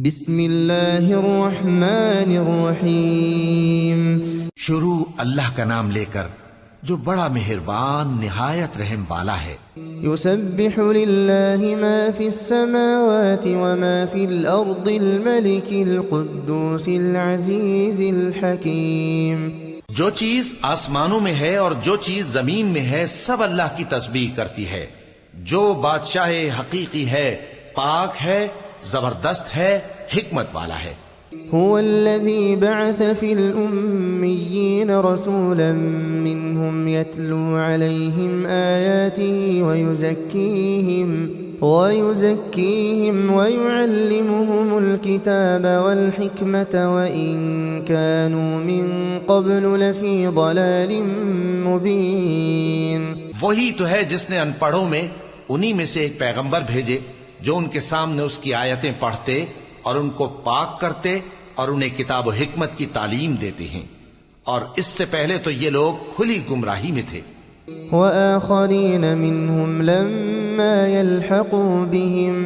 بسم اللہ الرحمن الرحیم۔ شروع اللہ کا نام لے کر جو بڑا مہربان نہایت رحم والا ہے۔ یسبح للہ ما فی السماوات وما فی الارض الملک القدوس العزیز الحکیم۔ جو چیز آسمانوں میں ہے اور جو چیز زمین میں ہے سب اللہ کی تسبیح کرتی ہے۔ جو بادشاہ حقیقی ہے، پاک ہے، زبردست ہے، حکمت والا ہے۔ هو الذي بعث في الأميين رسولا منهم يتلو عليهم آياته ويزكيهم ويعلمهم الكتاب والحكمة وإن كانوا من قبل لفي ضلال مبين۔ وہی تو ہے جس نے ان پڑھوں میں انہی میں سے ایک پیغمبر بھیجے جو ان کے سامنے اس کی آیتیں پڑھتے اور ان کو پاک کرتے اور انہیں کتاب و حکمت کی تعلیم دیتے ہیں، اور اس سے پہلے تو یہ لوگ کھلی گمراہی میں تھے۔ وآخرین منهم لما يلحقوا بهم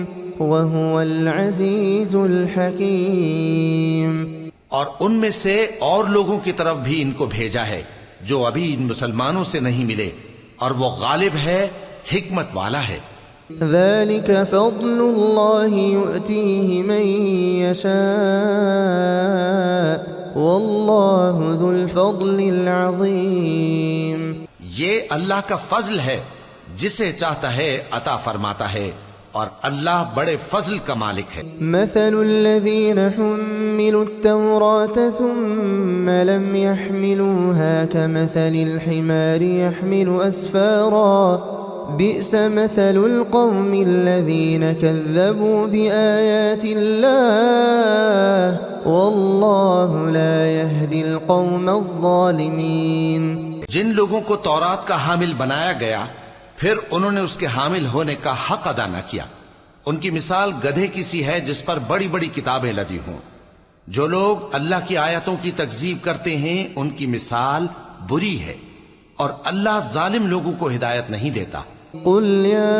وهو العزیز الحکیم۔ اور ان میں سے اور لوگوں کی طرف بھی ان کو بھیجا ہے جو ابھی ان مسلمانوں سے نہیں ملے، اور وہ غالب ہے، حکمت والا ہے۔ ذلك فضل اللہ یؤتیہ من یشاء واللہ ذو الفضل العظیم۔ یہ اللہ کا فضل ہے، جسے چاہتا ہے عطا فرماتا ہے، اور اللہ بڑے فضل کا مالک ہے۔ مثل الذین حملوا التوراة ثم لم يحملوها كمثل الحمار يحمل أسفارا بئس مثل القوم الذين كذبوا بآيات الله والله لا يهدي القوم الظالمين۔ جن لوگوں کو تورات کا حامل بنایا گیا پھر انہوں نے اس کے حامل ہونے کا حق ادا نہ کیا، ان کی مثال گدھے کی سی ہے جس پر بڑی بڑی کتابیں لدی ہوں۔ جو لوگ اللہ کی آیتوں کی تکذیب کرتے ہیں ان کی مثال بری ہے، اور اللہ ظالم لوگوں کو ہدایت نہیں دیتا۔ قل يا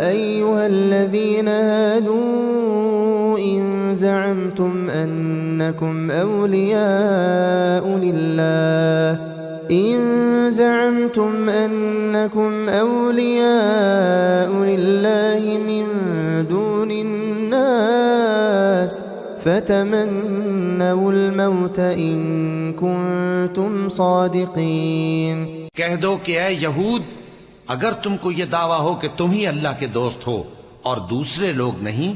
أيها الذين هادوا إن زعمتم أنكم أولياء لله من دون الناس فتمنوا الموت إن كنتم صادقين۔ کہہ دو کہ اے یہود، اگر تم کو یہ دعویٰ ہو کہ تم ہی اللہ کے دوست ہو اور دوسرے لوگ نہیں،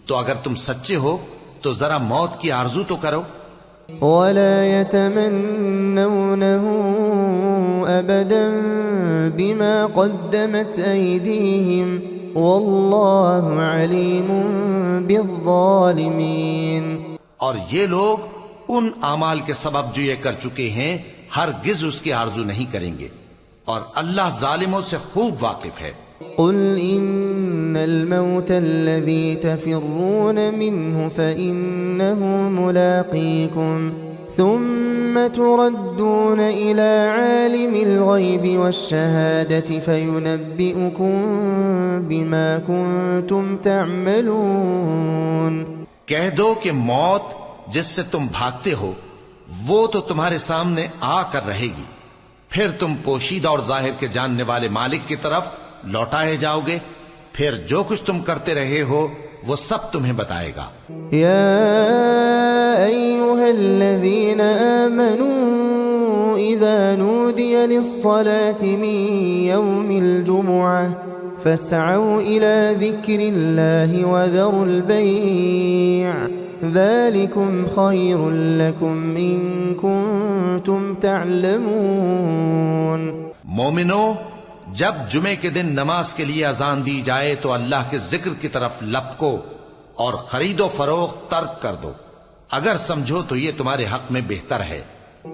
تو اگر تم سچے ہو تو ذرا موت کی آرزو تو کرو۔ ولا يتمنونه أبدا بما قدمت أيديهم والله عليم بالظالمين۔ اور یہ لوگ ان اعمال کے سبب جو یہ کر چکے ہیں ہرگز اس کی آرزو نہیں کریں گے، اور اللہ ظالموں سے خوب واقف ہے۔ قل إن الموت الذي تفرون منه فإنه ملاقيكم ثم تردون إلى عالم الغيب والشهادة فينبئكم بما كنتم تعملون۔ کہہ دو کہ موت جس سے تم بھاگتے ہو وہ تو تمہارے سامنے آ کر رہے گی، پھر تم پوشیدہ اور ظاہر کے جاننے والے مالک کی طرف لوٹائے جاؤ گے، پھر جو کچھ تم کرتے رہے ہو وہ سب تمہیں بتائے گا۔ یا ایھا الذین آمنوا اذا نودی للصلاة من یوم الجمعة فاسعوا الى ذکر اللہ وذروا البیع ذلكم خير لكم إن كنتم تعلمون۔ مومنو، جب جمعے کے دن نماز کے لیے اذان دی جائے تو اللہ کے ذکر کی طرف لپکو اور خرید و فروخت ترک کر دو، اگر سمجھو تو یہ تمہارے حق میں بہتر ہے۔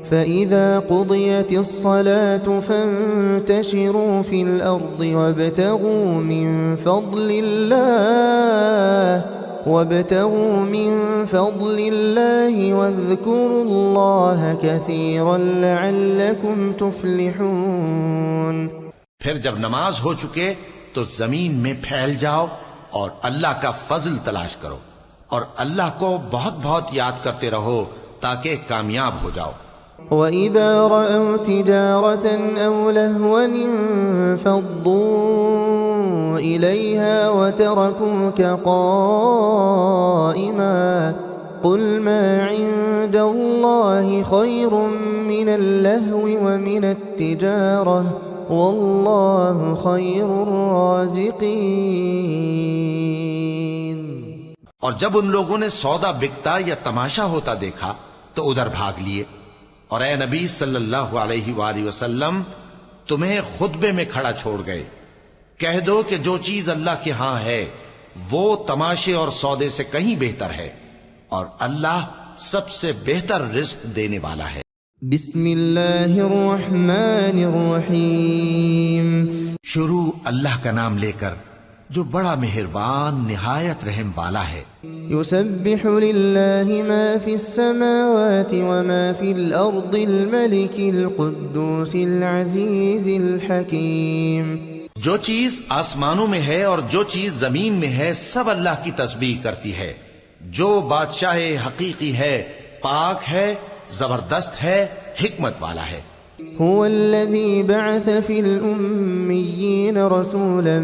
فَإِذَا قُضِيَتِ الصَّلَاةُ فَانتَشِرُوا فِي الْأَرْضِ وَابْتَغُوا مِن فَضْلِ اللَّهِ وَاذْكُرُوا اللَّهَ كَثِيرًا لَعَلَّكُمْ تُفْلِحُونَ۔ پھر جب نماز ہو چکے تو زمین میں پھیل جاؤ اور اللہ کا فضل تلاش کرو۔ اور اللہ کو بہت بہت یاد کرتے رہو تاکہ کامیاب ہو جاؤ۔ وَإِذَا رَأَوْا تِجَارَةً أَوْ لَهْوًا انفَضُّوا إِلَيْهَا وَتَرَكُوكَ قَائِمًا قُلْ مَا عِندَ اللَّهِ خَيْرٌ مِّنَ اللَّهْوِ وَمِنَ التِّجَارَةِ وَاللَّهُ خَيْرُ الرَّازِقِينَ۔ اور جب ان لوگوں نے سودا بکتا یا تماشا ہوتا دیکھا تو ادھر بھاگ لیے، اور اے نبی صلی اللہ علیہ وآلہ وسلم تمہیں خطبے میں کھڑا چھوڑ گئے۔ کہہ دو کہ جو چیز اللہ کے ہاں ہے وہ تماشے اور سودے سے کہیں بہتر ہے، اور اللہ سب سے بہتر رزق دینے والا ہے۔ بسم اللہ الرحمن الرحیم۔ شروع اللہ کا نام لے کر جو بڑا مہربان نہایت رحم والا ہے۔ یسبح للہ ما فی السماوات وما فی الارض الملک القدوس العزیز الحکیم۔ جو چیز آسمانوں میں ہے اور جو چیز زمین میں ہے سب اللہ کی تسبیح کرتی ہے، جو بادشاہ حقیقی ہے، پاک ہے، زبردست ہے، حکمت والا ہے۔ هو الذي بعث في الأميين رسولا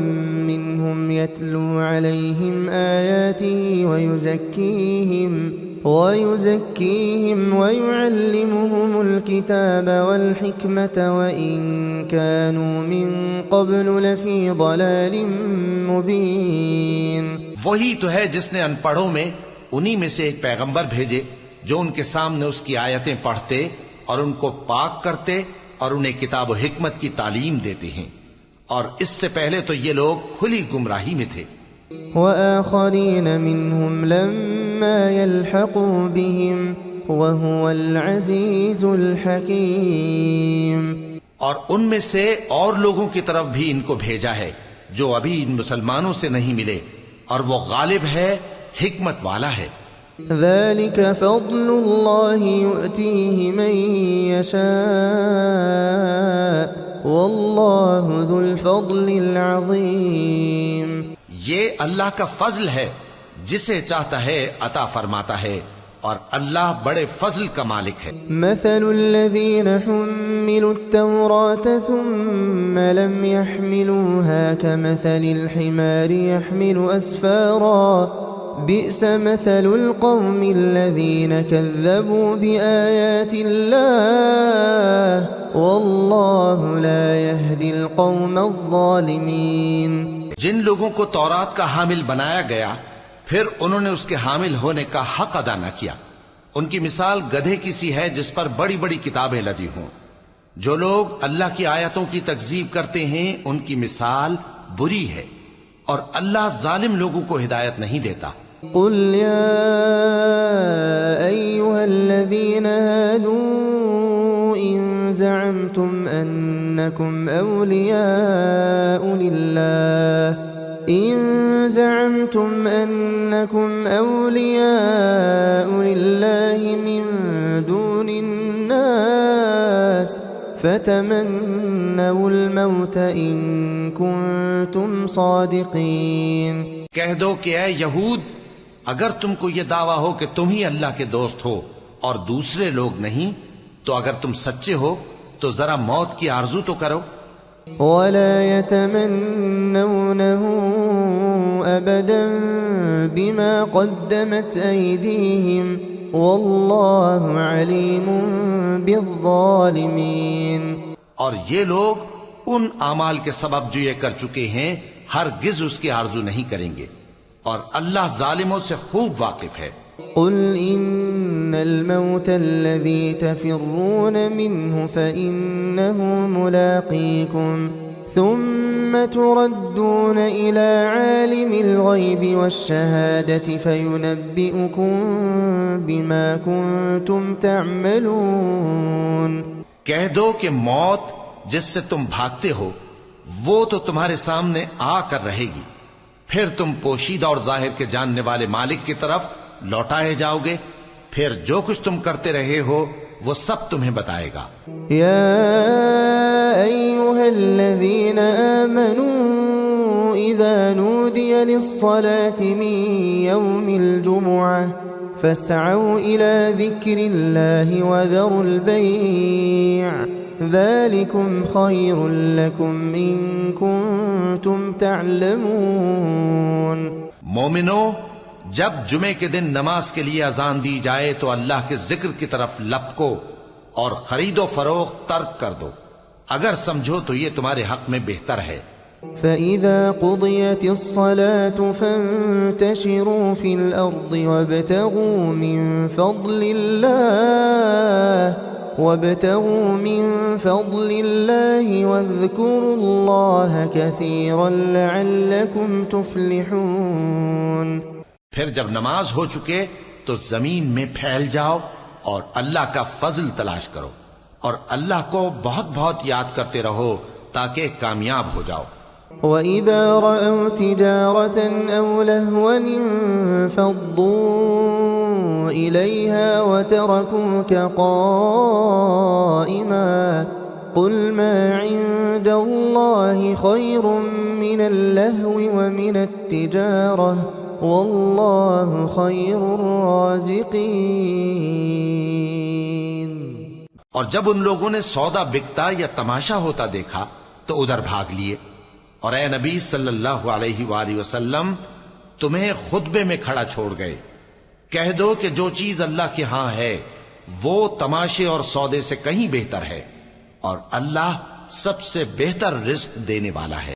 منهم يتلو عليهم آياته ويزكيهم ويعلمهم الكتاب والحكمة وإن كانوا من قبل لفي ضلال مبين۔ وہی تو ہے جس نے ان پڑھوں میں انہی میں سے ایک پیغمبر بھیجے جو ان کے سامنے اس کی آیتیں پڑھتے اور ان کو پاک کرتے اور انہیں کتاب و حکمت کی تعلیم دیتے ہیں، اور اس سے پہلے تو یہ لوگ کھلی گمراہی میں تھے۔ وآخرین منهم لما يلحقوا بهم وهو العزیز الحکیم۔ اور ان میں سے اور لوگوں کی طرف بھی ان کو بھیجا ہے جو ابھی ان مسلمانوں سے نہیں ملے، اور وہ غالب ہے، حکمت والا ہے۔ ذلك فضل اللہ یؤتیہ من یشاء واللہ ذو الفضل العظیم۔ یہ اللہ کا فضل ہے، جسے چاہتا ہے عطا فرماتا ہے، اور اللہ بڑے فضل کا مالک ہے۔ مثل الذین حملوا التوراة ثم لم يحملوها كمثل الحمار يحمل أسفارا بئس مثل القوم الذين كذبوا بآيات الله والله لا يهدي القوم الظالمين۔ جن لوگوں کو تورات کا حامل بنایا گیا پھر انہوں نے اس کے حامل ہونے کا حق ادا نہ کیا، ان کی مثال گدھے کی سی ہے جس پر بڑی بڑی کتابیں لدی ہوں۔ جو لوگ اللہ کی آیتوں کی تکذیب کرتے ہیں ان کی مثال بری ہے، اور اللہ ظالم لوگوں کو ہدایت نہیں دیتا۔ قل يا أيها الذين هادوا إن زعمتم أنكم أولياء لله من دون الناس فتمنوا الموت إن كنتم صادقين۔ کہہ دو کہ اے یہود، اگر تم کو یہ دعویٰ ہو کہ تم ہی اللہ کے دوست ہو اور دوسرے لوگ نہیں، تو اگر تم سچے ہو تو ذرا موت کی آرزو تو کرو۔ ولا يتمنونه أبدا بما قدمت أيديهم والله عليم بالظالمين۔ اور یہ لوگ ان اعمال کے سبب جو یہ کر چکے ہیں ہرگز اس کی آرزو نہیں کریں گے، اور اللہ ظالموں سے خوب واقف ہے۔ قل إن الموت الذي تفرون منه فإنه ملاقيكم ثم تردون إلى عالم الغيب والشهادة فينبئكم بما كنتم تعملون۔ کہہ دو کہ موت جس سے تم بھاگتے ہو وہ تو تمہارے سامنے آ کر رہے گی، پھر تم پوشیدہ اور ظاہر کے جاننے والے مالک کی طرف لوٹائے جاؤ گے، پھر جو کچھ تم کرتے رہے ہو وہ سب تمہیں بتائے گا۔ یا ایھا الذین آمنوا إذا نودي للصلاة من يوم الجمعة فاسعوا إلى ذكر الله وذروا البيع ذلكم خير لكم إن كنتم تعلمون. مومنو، جب جمعے کے دن نماز کے لیے اذان دی جائے تو اللہ کے ذکر کی طرف لپکو اور خرید و فروخت ترک کر دو، اگر سمجھو تو یہ تمہارے حق میں بہتر ہے. فَإِذَا قُضِيَتِ الصَّلَاةُ فَانتَشِرُوا فِي الْأَرْضِ وَابْتَغُوا مِن فَضْلِ اللَّهِ وَاذْكُرُوا اللَّهَ كَثِيرًا لَعَلَّكُمْ تُفْلِحُونَ. پھر جب نماز ہو چکے تو زمین میں پھیل جاؤ اور اللہ کا فضل تلاش کرو اور اللہ کو بہت بہت یاد کرتے رہو تاکہ کامیاب ہو جاؤ. وَإِذَا رَأَوْا تِجَارَةً أَوْ لَهْوًا انفَضُّوا إِلَيْهَا وَتَرَكُوكَ قَائِمًا قُلْ مَا عِندَ اللَّهِ خَيْرٌ مِّنَ اللَّهْوِ وَمِنَ التِّجَارَةِ وَاللَّهُ خَيْرُ الرَّازِقِينَ. اور جب ان لوگوں نے سودا بکتا یا تماشا ہوتا دیکھا تو ادھر بھاگ لیے. اور اے نبی صلی اللہ علیہ وآلہ وسلم، تمہیں خطبے میں کھڑا چھوڑ گئے. کہہ دو کہ جو چیز اللہ کے ہاں ہے وہ تماشے اور سودے سے کہیں بہتر ہے، اور اللہ سب سے بہتر رزق دینے والا ہے.